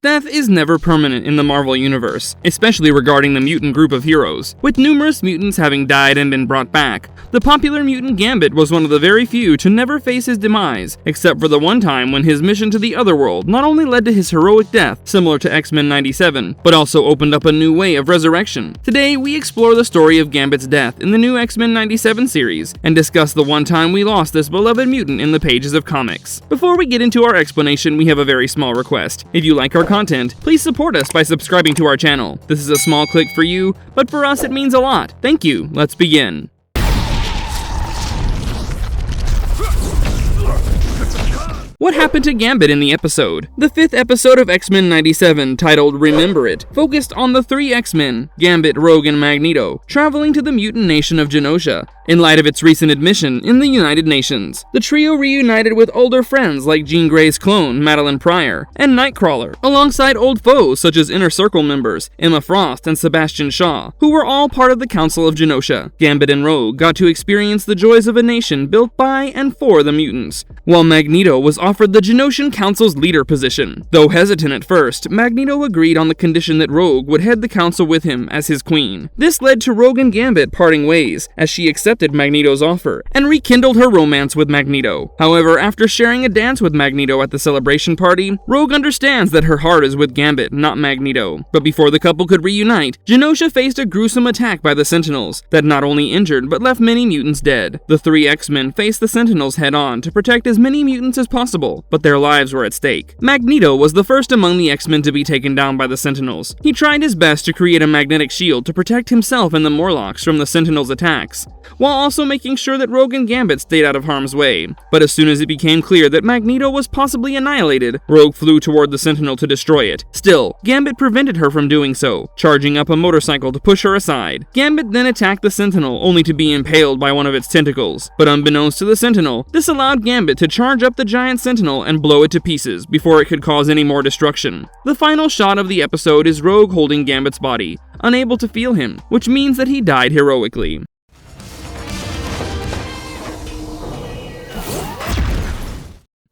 Death is never permanent in the Marvel Universe, especially regarding the mutant group of heroes. With numerous mutants having died and been brought back, the popular mutant Gambit was one of the very few to never face his demise, except for the one time when his mission to the Otherworld not only led to his heroic death, similar to X-Men 97, but also opened up a new way of resurrection. Today, we explore the story of Gambit's death in the new X-Men 97 series, and discuss the one time we lost this beloved mutant in the pages of comics. Before we get into our explanation, we have a very small request. If you like our content, please support us by subscribing to our channel. This is a small click for you, but for us it means a lot. Thank you. Let's begin. What happened to Gambit in the episode? The 5th episode of X-Men 97, titled Remember It, focused on the 3 X-Men, Gambit, Rogue, and Magneto, traveling to the mutant nation of Genosha, in light of its recent admission in the United Nations. The trio reunited with older friends like Jean Grey's clone, Madeline Pryor, and Nightcrawler, alongside old foes such as Inner Circle members, Emma Frost and Sebastian Shaw, who were all part of the Council of Genosha. Gambit and Rogue got to experience the joys of a nation built by and for the mutants, while Magneto was offered the Genosian Council's leader position. Though hesitant at first, Magneto agreed on the condition that Rogue would head the council with him as his queen. This led to Rogue and Gambit parting ways, as she accepted Magneto's offer, and rekindled her romance with Magneto. However, after sharing a dance with Magneto at the celebration party, Rogue understands that her heart is with Gambit, not Magneto. But before the couple could reunite, Genosha faced a gruesome attack by the Sentinels that not only injured but left many mutants dead. The 3 X-Men faced the Sentinels head-on to protect as many mutants as possible, but their lives were at stake. Magneto was the first among the X-Men to be taken down by the Sentinels. He tried his best to create a magnetic shield to protect himself and the Morlocks from the Sentinels' attacks, while also making sure that Rogue and Gambit stayed out of harm's way. But as soon as it became clear that Magneto was possibly annihilated, Rogue flew toward the Sentinel to destroy it. Still, Gambit prevented her from doing so, charging up a motorcycle to push her aside. Gambit then attacked the Sentinel, only to be impaled by one of its tentacles. But unbeknownst to the Sentinel, this allowed Gambit to charge up the giant Sentinel and blow it to pieces before it could cause any more destruction. The final shot of the episode is Rogue holding Gambit's body, unable to feel him, which means that he died heroically.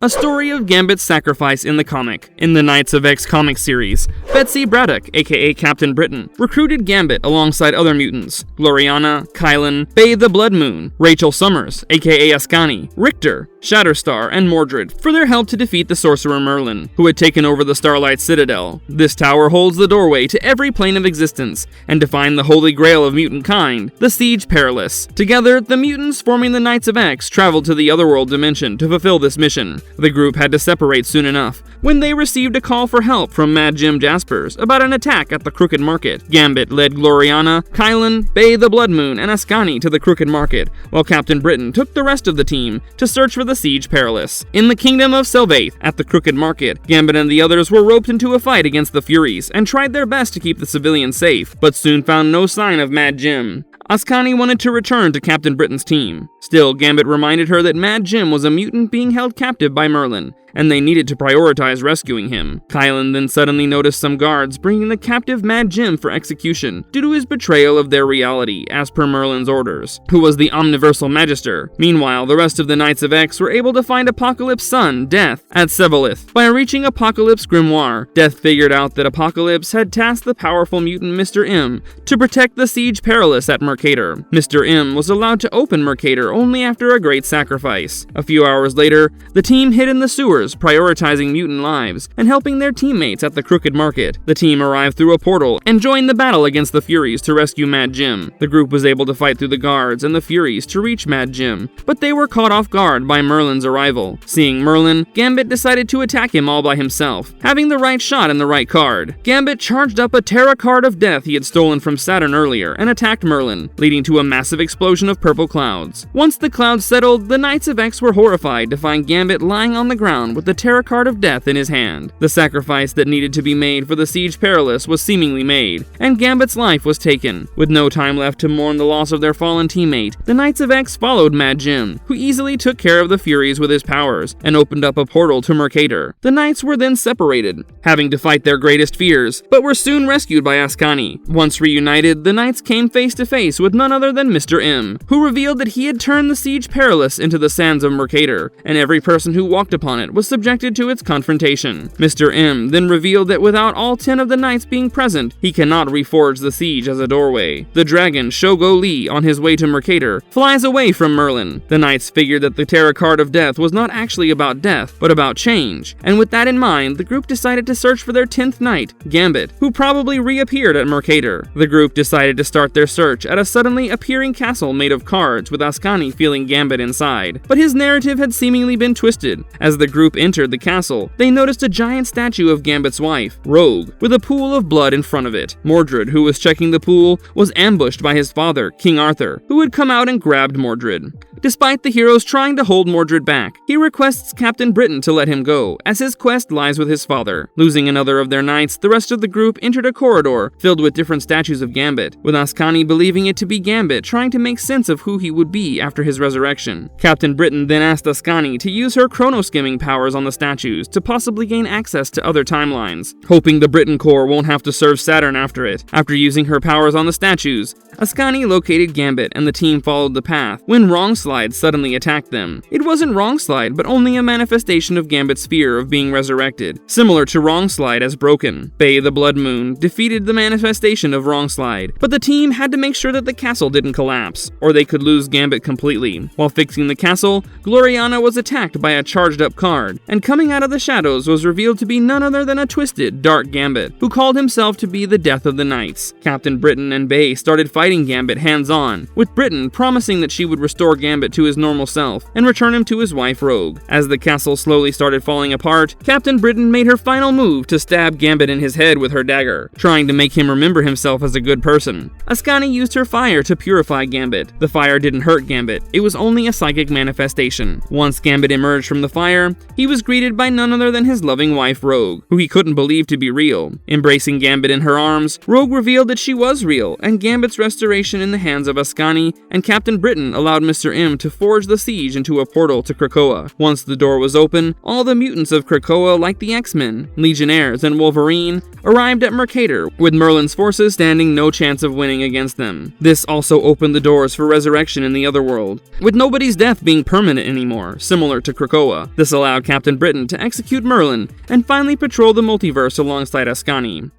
A story of Gambit's sacrifice in the comic. In the Knights of X comic series, Betsy Braddock, aka Captain Britain, recruited Gambit alongside other mutants, Gloriana, Kylan, Bay the Blood Moon, Rachel Summers, aka Ascani, Richter, Shatterstar, and Mordred, for their help to defeat the sorcerer Merlin, who had taken over the Starlight Citadel. This tower holds the doorway to every plane of existence, and to find the holy grail of mutant kind, the Siege Perilous. Together, the mutants forming the Knights of X traveled to the Otherworld dimension to fulfill this mission. The group had to separate soon enough, when they received a call for help from Mad Jim Jaspers about an attack at the Crooked Market. Gambit led Gloriana, Kylan, Bay the Blood Moon, and Ascani to the Crooked Market, while Captain Britain took the rest of the team to search for the Siege Perilous. In the kingdom of Selvaith, at the Crooked Market, Gambit and the others were roped into a fight against the Furies, and tried their best to keep the civilians safe, but soon found no sign of Mad Jim. Ascani wanted to return to Captain Britain's team. Still, Gambit reminded her that Mad Jim was a mutant being held captive by Merlin, and they needed to prioritize rescuing him. Kylan then suddenly noticed some guards bringing the captive Mad Jim for execution due to his betrayal of their reality as per Merlin's orders, who was the Omniversal Magister. Meanwhile, the rest of the Knights of X were able to find Apocalypse's son, Death, at Sevolith. By reaching Apocalypse's grimoire, Death figured out that Apocalypse had tasked the powerful mutant Mr. M to protect the Siege Perilous at Mercator. Mr. M was allowed to open Mercator only after a great sacrifice. A few hours later, the team hid in the sewers, prioritizing mutant lives and helping their teammates at the Crooked Market. The team arrived through a portal and joined the battle against the Furies to rescue Mad Jim. The group was able to fight through the guards and the Furies to reach Mad Jim, but they were caught off guard by Merlin's arrival. Seeing Merlin, Gambit decided to attack him all by himself, having the right shot and the right card. Gambit charged up a Terra card of death he had stolen from Saturn earlier and attacked Merlin, leading to a massive explosion of purple clouds. Once the clouds settled, the Knights of X were horrified to find Gambit lying on the ground with the Terra card of death in his hand. The sacrifice that needed to be made for the Siege Perilous was seemingly made, and Gambit's life was taken. With no time left to mourn the loss of their fallen teammate, the Knights of X followed Mad Jim, who easily took care of the Furies with his powers, and opened up a portal to Mercator. The Knights were then separated, having to fight their greatest fears, but were soon rescued by Ascani. Once reunited, the Knights came face to face face with none other than Mr. M, who revealed that he had turned the siege perilous into the sands of Mercator, and every person who walked upon it was subjected to its confrontation. Mr. M then revealed that without all 10 of the knights being present, he cannot reforge the siege as a doorway. The dragon Shogo Lee, on his way to Mercator, flies away from Merlin. The knights figured that the tarot card of death was not actually about death, but about change, and with that in mind, the group decided to search for their 10th knight, Gambit, who probably reappeared at Mercator. The group decided to start their search at a suddenly appearing castle made of cards, with Ascani feeling Gambit inside, but his narrative had seemingly been twisted. As the group entered the castle, they noticed a giant statue of Gambit's wife, Rogue, with a pool of blood in front of it. Mordred, who was checking the pool, was ambushed by his father, King Arthur, who had come out and grabbed Mordred. Despite the heroes trying to hold Mordred back, he requests Captain Britain to let him go, as his quest lies with his father. Losing another of their knights, the rest of the group entered a corridor filled with different statues of Gambit, with Ascani believing it to be Gambit, trying to make sense of who he would be after his resurrection. Captain Britain then asked Ascani to use her chrono-skimming powers on the statues to possibly gain access to other timelines, hoping the Britain Corps won't have to serve Saturn after it. After using her powers on the statues, Ascani located Gambit and the team followed the path, when Wrong Slide suddenly attacked them. It wasn't Wrong Slide, but only a manifestation of Gambit's fear of being resurrected, similar to Wrong Slide as broken. Bay the Blood Moon defeated the manifestation of Wrong Slide, but the team had to make sure that the castle didn't collapse, or they could lose Gambit completely. While fixing the castle, Gloriana was attacked by a charged up card, and coming out of the shadows was revealed to be none other than a twisted, dark Gambit, who called himself to be the death of the knights. Captain Britain and Bay started fighting Gambit hands-on, with Britain promising that she would restore Gambit to his normal self and return him to his wife Rogue. As the castle slowly started falling apart, Captain Britain made her final move to stab Gambit in his head with her dagger, trying to make him remember himself as a good person. Ascani used her fire to purify Gambit. The fire didn't hurt Gambit, it was only a psychic manifestation. Once Gambit emerged from the fire, he was greeted by none other than his loving wife Rogue, who he couldn't believe to be real. Embracing Gambit in her arms, Rogue revealed that she was real, and Gambit's restoration in the hands of Ascani and Captain Britain allowed Mr. M to forge the siege into a portal to Krakoa. Once the door was open, all the mutants of Krakoa, like the X-Men, Legionnaires, and Wolverine, arrived at Mercator, with Merlin's forces standing no chance of winning against them. This also opened the doors for resurrection in the Otherworld, with nobody's death being permanent anymore, similar to Krakoa. This allowed Captain Britain to execute Merlin and finally patrol the multiverse alongside Ascani.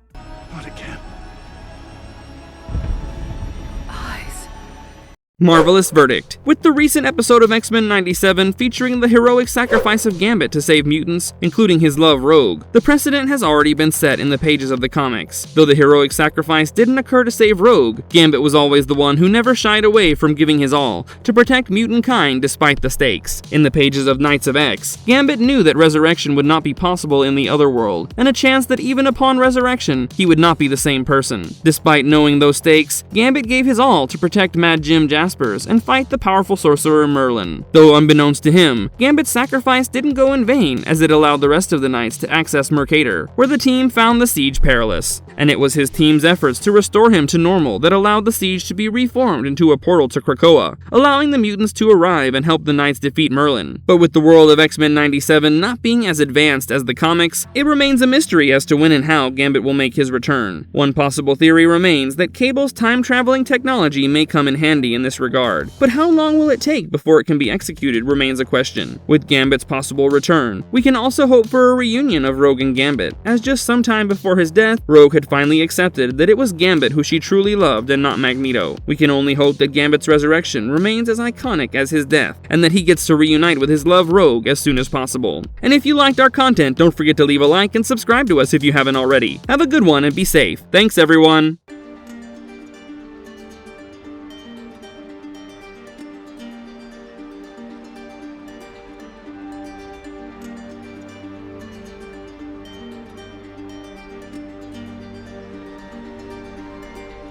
Not again. Marvelous verdict. With the recent episode of X-Men 97 featuring the heroic sacrifice of Gambit to save mutants, including his love Rogue, the precedent has already been set in the pages of the comics. Though the heroic sacrifice didn't occur to save Rogue, Gambit was always the one who never shied away from giving his all to protect mutant kind despite the stakes. In the pages of Knights of X, Gambit knew that resurrection would not be possible in the Otherworld, and a chance that even upon resurrection, he would not be the same person. Despite knowing those stakes, Gambit gave his all to protect Mad Jim and fight the powerful sorcerer Merlin. Though unbeknownst to him, Gambit's sacrifice didn't go in vain, as it allowed the rest of the knights to access Mercator, where the team found the siege perilous. And it was his team's efforts to restore him to normal that allowed the siege to be reformed into a portal to Krakoa, allowing the mutants to arrive and help the knights defeat Merlin. But with the world of X-Men 97 not being as advanced as the comics, it remains a mystery as to when and how Gambit will make his return. One possible theory remains that Cable's time-traveling technology may come in handy in this regard, but how long will it take before it can be executed remains a question. With Gambit's possible return, we can also hope for a reunion of Rogue and Gambit, as just some time before his death, Rogue had finally accepted that it was Gambit who she truly loved and not Magneto. We can only hope that Gambit's resurrection remains as iconic as his death, and that he gets to reunite with his love Rogue as soon as possible. And if you liked our content, don't forget to leave a like and subscribe to us if you haven't already. Have a good one and be safe. Thanks everyone!